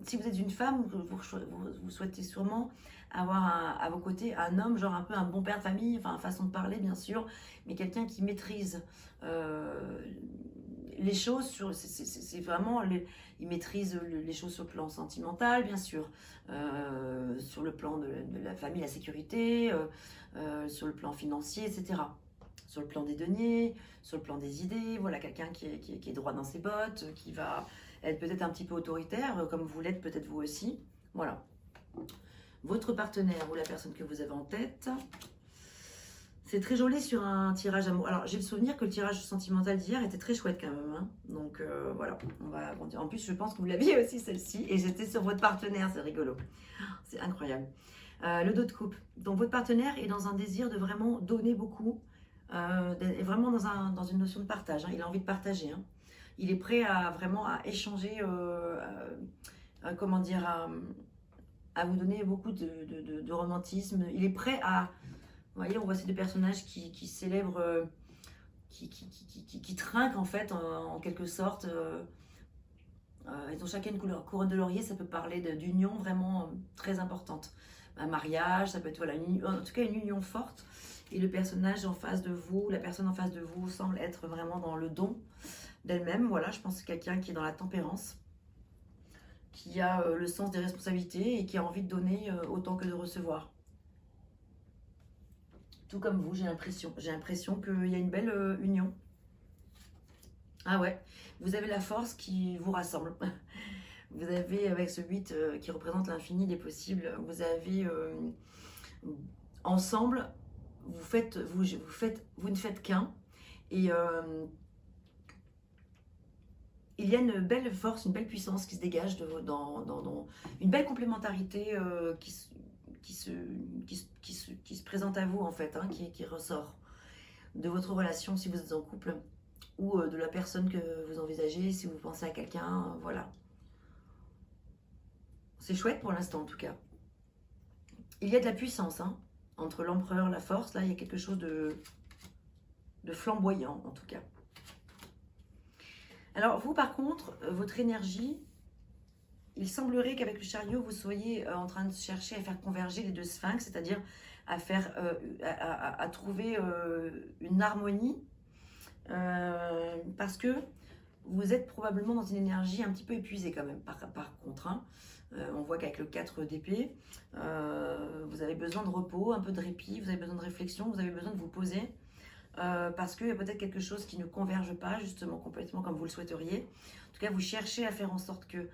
Si vous êtes une femme, vous souhaitez sûrement avoir à vos côtés un homme, genre un peu un bon père de famille, enfin façon de parler bien sûr, mais quelqu'un qui maîtrise les choses, c'est vraiment, il maîtrise les choses sur le plan sentimental bien sûr, sur le plan de la famille, la sécurité, sur le plan financier, etc. Sur le plan des deniers, sur le plan des idées, voilà, quelqu'un qui est droit dans ses bottes, qui va être peut-être un petit peu autoritaire, comme vous l'êtes peut-être vous aussi. Voilà. Votre partenaire ou la personne que vous avez en tête, c'est très joli sur un tirage amour. Alors, j'ai le souvenir que le tirage sentimental d'hier était très chouette quand même. Hein. Donc, voilà, on va agrandir. En plus, je pense que vous l'aviez aussi celle-ci. Et j'étais sur votre partenaire, c'est rigolo. C'est incroyable. Le dos de coupe. Donc, votre partenaire est dans un désir de vraiment donner beaucoup. Est vraiment dans une notion de partage. Hein. Il a envie de partager. Hein. Il est prêt à vraiment à échanger, comment dire, à vous donner beaucoup de romantisme. Il est prêt à... Vous voyez, on voit ces deux personnages qui célèbrent, qui trinquent en fait, en quelque sorte. Ils ont chacun une couronne de laurier, ça peut parler d'union vraiment très importante. Un mariage, ça peut être, voilà, en tout cas une union forte. Et le personnage en face de vous, la personne en face de vous semble être vraiment dans le don d'elle-même. Voilà, je pense que c'est quelqu'un qui est dans la tempérance, qui a le sens des responsabilités et qui a envie de donner autant que de recevoir. Tout comme vous, j'ai l'impression. J'ai l'impression qu'il y a une belle union. Ah ouais, vous avez la force qui vous rassemble. Vous avez, avec ce 8 qui représente l'infini des possibles, vous avez ensemble, vous ne faites qu'un. Et il y a une belle force, une belle puissance qui se dégage dans une belle complémentarité qui se présente à vous en fait, hein, qui ressort de votre relation si vous êtes en couple ou de la personne que vous envisagez si vous pensez à quelqu'un, voilà. C'est chouette pour l'instant en tout cas. Il y a de la puissance, hein, entre l'empereur, la force, là il y a quelque chose de flamboyant en tout cas. Alors vous par contre, votre énergie, il semblerait qu'avec le chariot, vous soyez en train de chercher à faire converger les deux sphinx, c'est-à-dire à faire, à trouver une harmonie, parce que vous êtes probablement dans une énergie un petit peu épuisée quand même, par contre. Hein. On voit qu'avec le 4 d'épée, vous avez besoin de repos, un peu de répit, vous avez besoin de réflexion, vous avez besoin de vous poser, parce qu'il y a peut-être quelque chose qui ne converge pas justement complètement comme vous le souhaiteriez. En tout cas, vous cherchez à faire en sorte que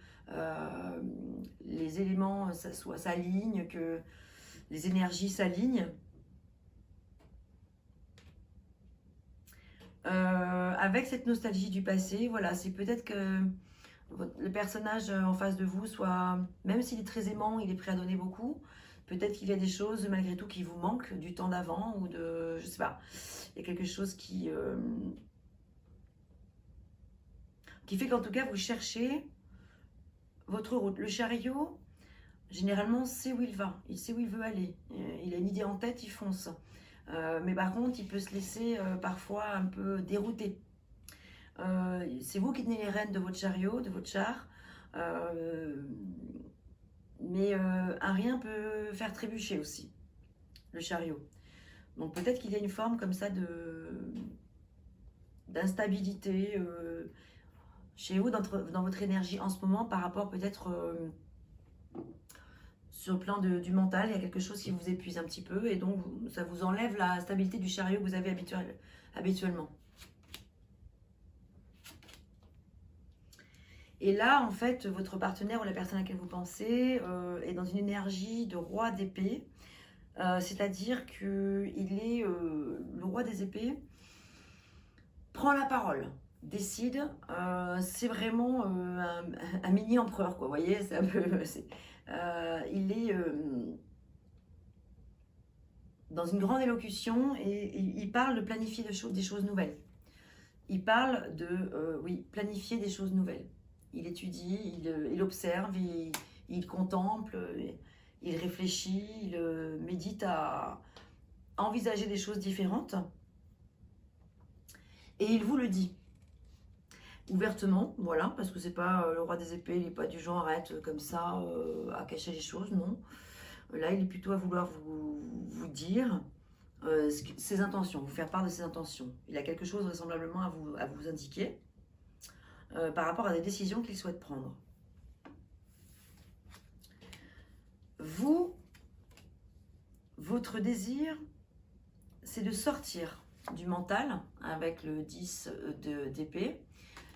les éléments s'alignent, que les énergies s'alignent. Avec cette nostalgie du passé, voilà, c'est peut-être que le personnage en face de vous soit, même s'il est très aimant, il est prêt à donner beaucoup, peut-être qu'il y a des choses malgré tout qui vous manquent du temps d'avant ou de, je sais pas, il y a quelque chose qui fait qu'en tout cas vous cherchez votre route. Le chariot, généralement, sait où il va, il sait où il veut aller, il a une idée en tête, il fonce. Mais par contre, il peut se laisser parfois un peu dérouter. C'est vous qui tenez les rênes de votre chariot, de votre char, mais un rien peut faire trébucher aussi, le chariot. Donc peut-être qu'il y a une forme comme ça d'instabilité chez vous, dans votre énergie en ce moment, par rapport peut-être sur le plan du mental, il y a quelque chose qui vous épuise un petit peu et donc ça vous enlève la stabilité du chariot que vous avez habituellement. Et là, en fait, votre partenaire ou la personne à laquelle vous pensez est dans une énergie de roi d'épée, c'est-à-dire qu'il est le roi des épées, prend la parole, décide, c'est vraiment un mini-empereur, quoi, vous voyez, c'est un peu... il est dans une grande élocution et il parle de planifier des choses nouvelles. Il parle de, oui, planifier des choses nouvelles. Il étudie, il observe, il contemple, il réfléchit, il médite à envisager des choses différentes. Et il vous le dit ouvertement, voilà, parce que c'est pas le roi des épées, il n'est pas du genre à être comme ça, à cacher les choses, non. Là, il est plutôt à vouloir vous dire ses intentions, vous faire part de ses intentions. Il a quelque chose vraisemblablement à vous indiquer par rapport à des décisions qu'il souhaite prendre. Vous, votre désir, c'est de sortir du mental avec le 10 d'épée.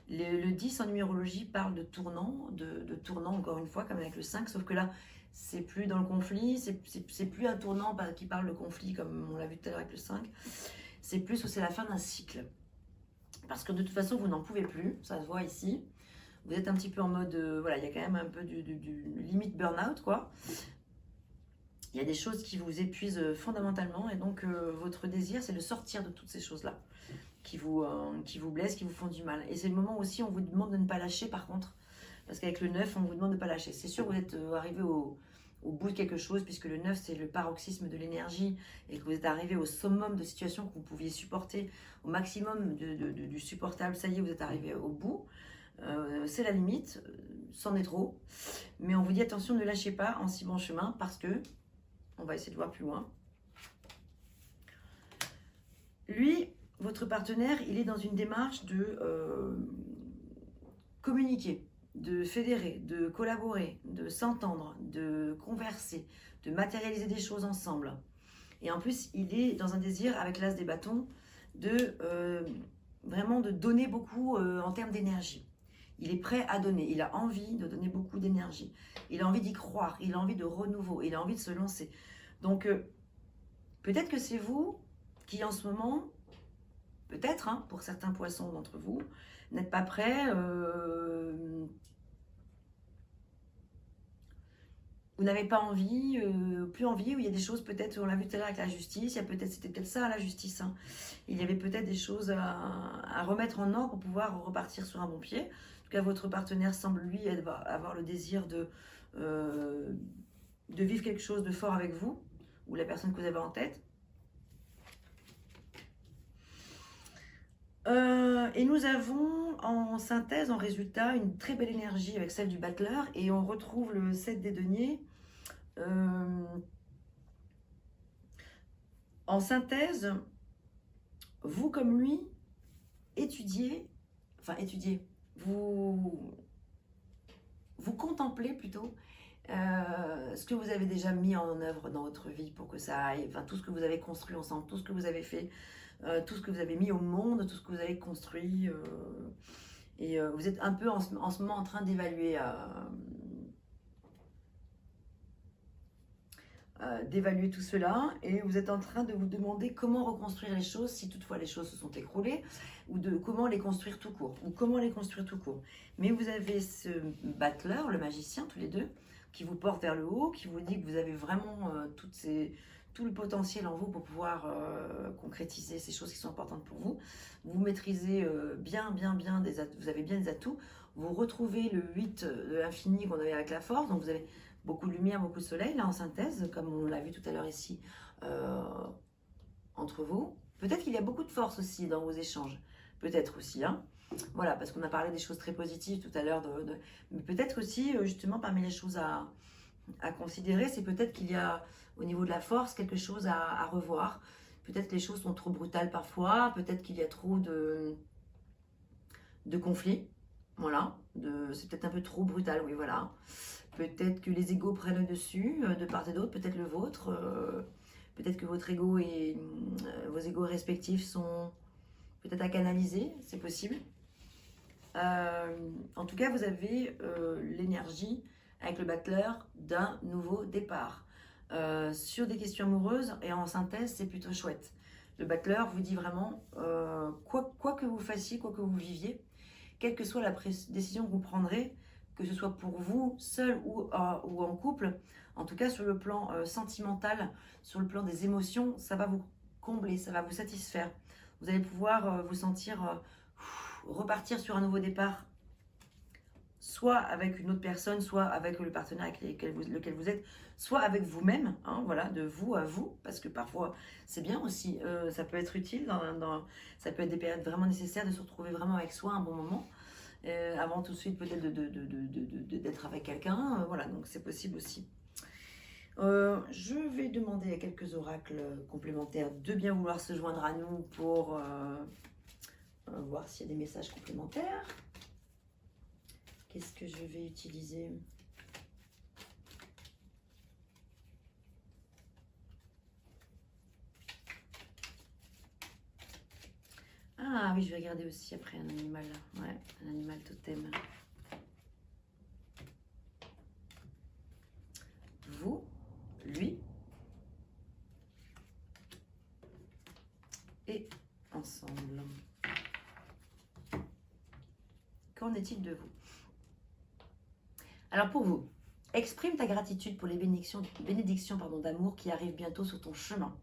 Le 10 en numérologie parle de tournant, de tournant encore une fois, comme avec le 5, sauf que là, c'est plus dans le conflit, c'est plus un tournant qui parle de conflit comme on l'a vu tout à l'heure avec le 5, c'est plus où c'est la fin d'un cycle. Parce que de toute façon, vous n'en pouvez plus, ça se voit ici. Vous êtes un petit peu en mode, voilà, il y a quand même un peu du limite burn-out, quoi. Il y a des choses qui vous épuisent fondamentalement et donc votre désir, c'est de sortir de toutes ces choses-là qui vous blessent, qui vous font du mal. Et c'est le moment aussi où on vous demande de ne pas lâcher par contre. Parce qu'avec le 9, on vous demande de ne pas lâcher. C'est sûr, vous êtes arrivé au bout de quelque chose, puisque le 9, c'est le paroxysme de l'énergie, et que vous êtes arrivé au summum de situations que vous pouviez supporter, au maximum du supportable. Ça y est, vous êtes arrivé au bout. C'est la limite, c'en est trop. Mais on vous dit attention, ne lâchez pas en si bon chemin, parce que, on va essayer de voir plus loin. Lui, votre partenaire, il est dans une démarche de communiquer, de fédérer, de collaborer, de s'entendre, de converser, de matérialiser des choses ensemble. Et en plus, il est dans un désir, avec l'as des bâtons, de vraiment de donner beaucoup en termes d'énergie. Il est prêt à donner, il a envie de donner beaucoup d'énergie. Il a envie d'y croire, il a envie de renouveau, il a envie de se lancer. Donc, peut-être que c'est vous qui, en ce moment, peut-être, hein, pour certains poissons d'entre vous, n'êtes pas prêts. Vous n'avez pas envie, plus envie, ou il y a des choses peut-être, on l'a vu tout à l'heure avec la justice, c'était peut-être ça la justice. Hein. Il y avait peut-être des choses à remettre en ordre pour pouvoir repartir sur un bon pied. En tout cas, votre partenaire semble, lui, avoir le désir de vivre quelque chose de fort avec vous, ou la personne que vous avez en tête. Et nous avons en synthèse, en résultat, une très belle énergie avec celle du battleur, et on retrouve le 7 des deniers. En synthèse, vous comme lui, étudiez, vous contemplez plutôt ce que vous avez déjà mis en œuvre dans votre vie pour que ça aille, enfin tout ce que vous avez construit ensemble, tout ce que vous avez fait, tout ce que vous avez mis au monde, tout ce que vous avez construit, et vous êtes un peu en ce moment en train d'évaluer tout cela, et vous êtes en train de vous demander comment reconstruire les choses si toutefois les choses se sont écroulées, ou de comment les construire tout court, Mais vous avez ce battleur, le magicien, tous les deux, qui vous porte vers le haut, qui vous dit que vous avez vraiment tout le potentiel en vous pour pouvoir concrétiser ces choses qui sont importantes pour vous. Vous maîtrisez bien des atouts, vous avez bien des atouts. Vous retrouvez le 8 de l'infini qu'on avait avec la force, donc vous avez beaucoup de lumière, beaucoup de soleil, là en synthèse, comme on l'a vu tout à l'heure ici, entre vous. Peut-être qu'il y a beaucoup de force aussi dans vos échanges, peut-être aussi, hein. Voilà, parce qu'on a parlé des choses très positives tout à l'heure, mais peut-être aussi, justement, parmi les choses à considérer, c'est peut-être qu'il y a, au niveau de la force, quelque chose à revoir. Peut-être que les choses sont trop brutales parfois, peut-être qu'il y a trop de conflits, voilà, c'est peut-être un peu trop brutal, oui, voilà. Peut-être que les égos prennent le dessus, de part et d'autre, peut-être le vôtre, peut-être que votre ego et vos égos respectifs sont peut-être à canaliser, c'est possible. En tout cas, vous avez l'énergie avec le battleur d'un nouveau départ. Sur des questions amoureuses et en synthèse, c'est plutôt chouette. Le battleur vous dit vraiment, quoi que vous fassiez, quoi que vous viviez, quelle que soit la décision que vous prendrez, que ce soit pour vous, seul ou en couple, en tout cas sur le plan sentimental, sur le plan des émotions, ça va vous combler, ça va vous satisfaire. Vous allez pouvoir vous sentir repartir sur un nouveau départ, soit avec une autre personne, soit avec le partenaire avec lequel vous êtes, soit avec vous-même, hein, voilà, de vous à vous, parce que parfois c'est bien aussi, ça peut être utile, ça peut être des périodes vraiment nécessaires de se retrouver vraiment avec soi un bon moment, avant tout de suite peut-être d'être avec quelqu'un, voilà, donc c'est possible aussi. Je vais demander à quelques oracles complémentaires de bien vouloir se joindre à nous pour voir s'il y a des messages complémentaires. Qu'est-ce que je vais utiliser? Ah oui, je vais regarder aussi après un animal. Ouais, un animal totem. Vous, lui, et ensemble. Qu'en est-il de vous? Alors pour vous, exprime ta gratitude pour les bénédictions d'amour qui arrivent bientôt sur ton chemin.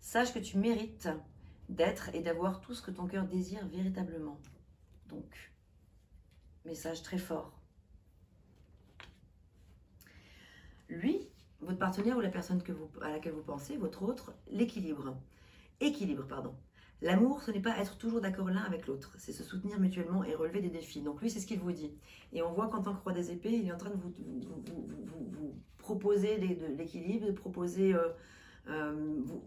Sache que tu mérites d'être et d'avoir tout ce que ton cœur désire véritablement. Donc, message très fort. Lui, votre partenaire ou la personne à laquelle vous pensez, votre autre, l'équilibre. Pardon. L'amour, ce n'est pas être toujours d'accord l'un avec l'autre, c'est se soutenir mutuellement et relever des défis. Donc lui, c'est ce qu'il vous dit. Et on voit qu'en tant que roi des épées, il est en train de vous proposer de l'équilibre, de proposer, vous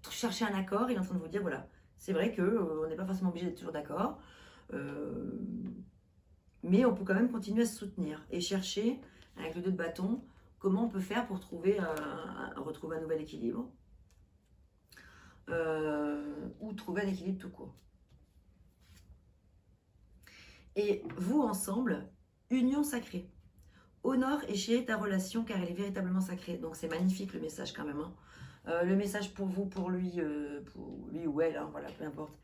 chercher un accord. Il est en train de vous dire, voilà, c'est vrai qu'on n'est pas forcément obligé d'être toujours d'accord, mais on peut quand même continuer à se soutenir et chercher, avec le 2 de bâton, comment on peut faire pour retrouver un nouvel équilibre. Ou trouver un équilibre tout court. Et vous ensemble, union sacrée. Honore et chéris ta relation car elle est véritablement sacrée. Donc c'est magnifique le message quand même. Hein. Le message pour vous, pour lui ou elle, hein, voilà, peu importe.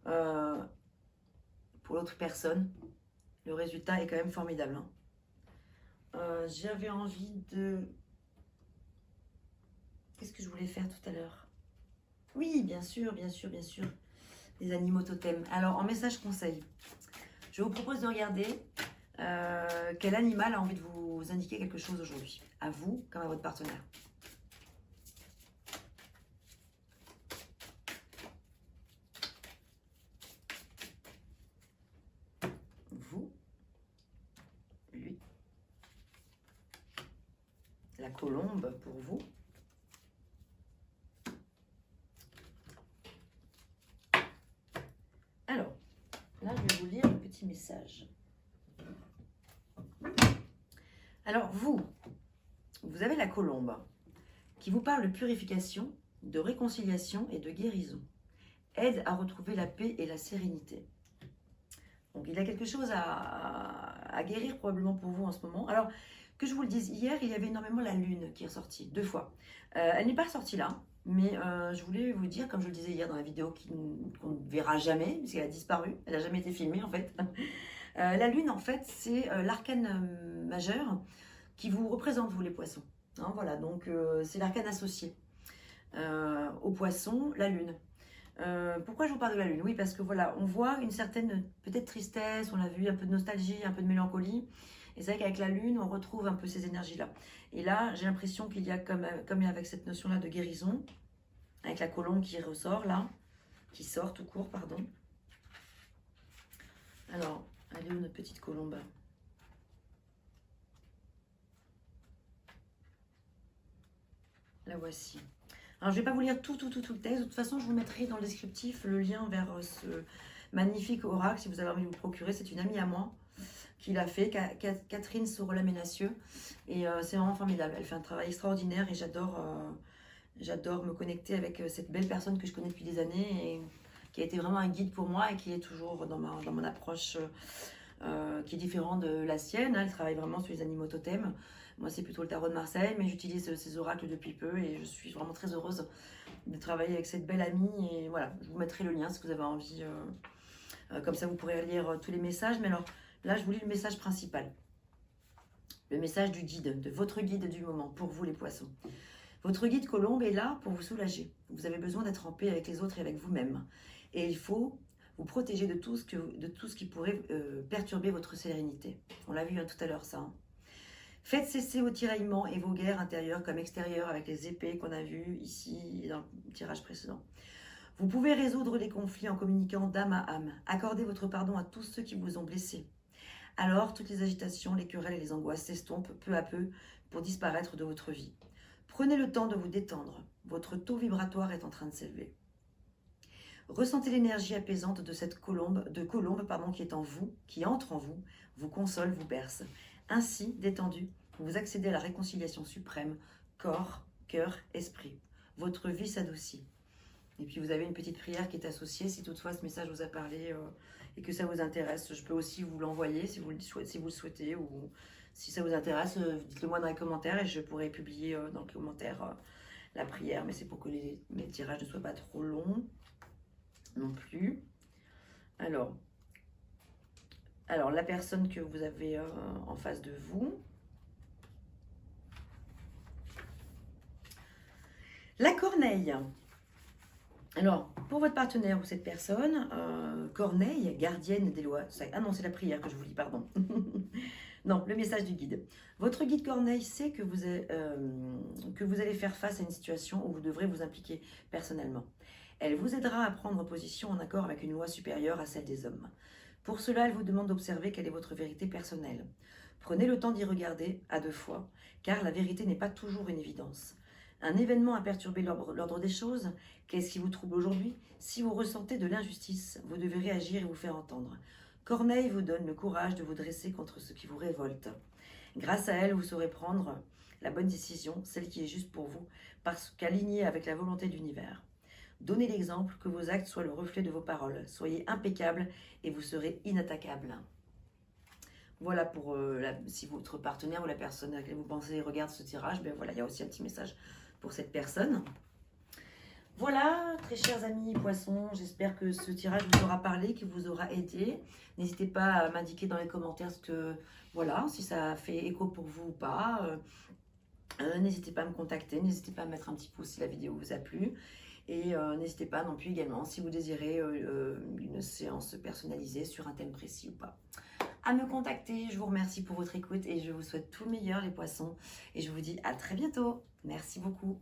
pour l'autre personne, le résultat est quand même formidable. Hein. J'avais envie de... Qu'est-ce que je voulais faire tout à l'heure? Oui, bien sûr, bien sûr, bien sûr. Les animaux totems. Alors, en message conseil, je vous propose de regarder quel animal a envie de vous indiquer quelque chose aujourd'hui, à vous comme à votre partenaire. Vous, lui, la colombe pour vous. Alors, là, je vais vous lire le petit message. Alors, vous avez la colombe qui vous parle de purification, de réconciliation et de guérison. Aide à retrouver la paix et la sérénité. Donc, il y a quelque chose à guérir probablement pour vous en ce moment. Alors, que je vous le dise, hier, il y avait énormément la lune qui est ressortie, 2 fois. Elle n'est pas ressortie là, mais je voulais vous dire, comme je le disais hier dans la vidéo qu'on ne verra jamais, puisqu'elle a disparu, elle n'a jamais été filmée en fait. La lune, en fait, c'est l'arcane majeur qui vous représente, vous les poissons. Hein, voilà, donc c'est l'arcane associé aux poissons, la lune. Pourquoi je vous parle de la lune? Oui, parce que voilà, on voit une certaine peut-être tristesse, on l'a vu, un peu de nostalgie, un peu de mélancolie. Et c'est vrai qu'avec la lune, on retrouve un peu ces énergies-là. Et là, j'ai l'impression qu'il y a comme avec cette notion-là de guérison, avec la colombe qui ressort là, qui sort tout court, pardon. Alors, elle est où notre petite colombe? La voici. Alors, je ne vais pas vous lire tout le texte. De toute façon, je vous mettrai dans le descriptif le lien vers ce magnifique oracle si vous avez envie de vous le procurer. C'est une amie à moi qui l'a fait, Catherine Sorola-Ménassieux. Et c'est vraiment formidable. Elle fait un travail extraordinaire et j'adore me connecter avec cette belle personne que je connais depuis des années et qui a été vraiment un guide pour moi et qui est toujours dans mon approche qui est différente de la sienne. Elle travaille vraiment sur les animaux totems. Moi, c'est plutôt le tarot de Marseille, mais j'utilise ces oracles depuis peu et je suis vraiment très heureuse de travailler avec cette belle amie. Et voilà, je vous mettrai le lien si vous avez envie. Comme ça, vous pourrez lire tous les messages. Mais alors, là, je vous lis le message principal. Le message du guide, de votre guide du moment, pour vous les poissons. Votre guide colombe est là pour vous soulager. Vous avez besoin d'être en paix avec les autres et avec vous-même. Et il faut vous protéger de tout ce qui pourrait perturber votre sérénité. On l'a vu tout à l'heure, ça. Hein. Faites cesser vos tiraillements et vos guerres intérieures comme extérieures avec les épées qu'on a vues ici dans le tirage précédent. Vous pouvez résoudre les conflits en communiquant d'âme à âme. Accordez votre pardon à tous ceux qui vous ont blessé. Alors, toutes les agitations, les querelles et les angoisses s'estompent peu à peu pour disparaître de votre vie. Prenez le temps de vous détendre. Votre taux vibratoire est en train de s'élever. Ressentez l'énergie apaisante de cette colombe qui est en vous, qui entre en vous, vous console, vous berce. Ainsi, détendu, vous accédez à la réconciliation suprême, corps, cœur, esprit. Votre vie s'adoucit. Et puis vous avez une petite prière qui est associée, si toutefois ce message vous a parlé et que ça vous intéresse. Je peux aussi vous l'envoyer si vous le souhaitez ou si ça vous intéresse, dites-le moi dans les commentaires et je pourrai publier dans les commentaires la prière. Mais c'est pour que mes tirages ne soient pas trop longs non plus. Alors la personne que vous avez en face de vous. La corneille. Alors, pour votre partenaire ou cette personne, Corneille, gardienne des lois. Ah non, c'est la prière que je vous lis, pardon. Non, le message du guide. Votre guide Corneille sait que vous allez faire face à une situation où vous devrez vous impliquer personnellement. Elle vous aidera à prendre position en accord avec une loi supérieure à celle des hommes. Pour cela, elle vous demande d'observer quelle est votre vérité personnelle. Prenez le temps d'y regarder à 2 fois, car la vérité n'est pas toujours une évidence. Un événement a perturbé l'ordre des choses. Qu'est-ce qui vous trouble aujourd'hui? Si vous ressentez de l'injustice, vous devez réagir et vous faire entendre. Corneille vous donne le courage de vous dresser contre ce qui vous révolte. Grâce à elle, vous saurez prendre la bonne décision, celle qui est juste pour vous, parce qu'alignée avec la volonté de l'univers. Donnez l'exemple, que vos actes soient le reflet de vos paroles. Soyez impeccable et vous serez inattaquable. Voilà pour si votre partenaire ou la personne à laquelle vous pensez regarde ce tirage, ben voilà, il y a aussi un petit message pour cette personne. Voilà, très chers amis poissons, j'espère que ce tirage vous aura parlé, qu'il vous aura aidé. N'hésitez pas à m'indiquer dans les commentaires ce que, voilà, si ça a fait écho pour vous ou pas. N'hésitez pas à me contacter, n'hésitez pas à mettre un petit pouce si la vidéo vous a plu. Et n'hésitez pas non plus également si vous désirez une séance personnalisée sur un thème précis ou pas, à me contacter. Je vous remercie pour votre écoute et je vous souhaite tout le meilleur les poissons. Et je vous dis à très bientôt. Merci beaucoup.